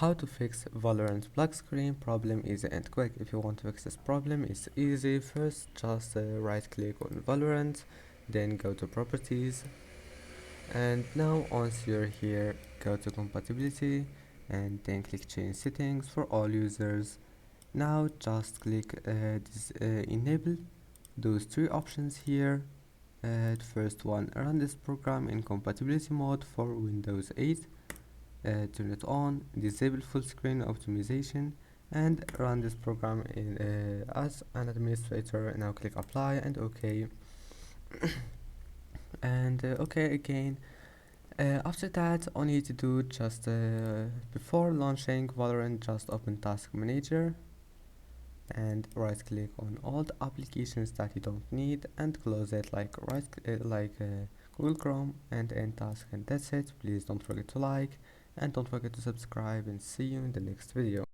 How to fix Valorant black screen problem easy and quick. If you want to fix this problem, it's easy. First, just right click on Valorant, then go to properties, and now once you're here, go to compatibility and then click change settings for all users. Now just click enable those three options here. The first one, run this program in compatibility mode for Windows 8. Turn it on, disable full screen optimization, and run this program as an administrator. Now click apply and OK, and OK again. After that, all you need to do, just before launching Valorant, just open Task Manager and right click on all the applications that you don't need and close it, like Google Chrome, and end task, and that's it. Please don't forget to like and don't forget to subscribe, and see you in the next video.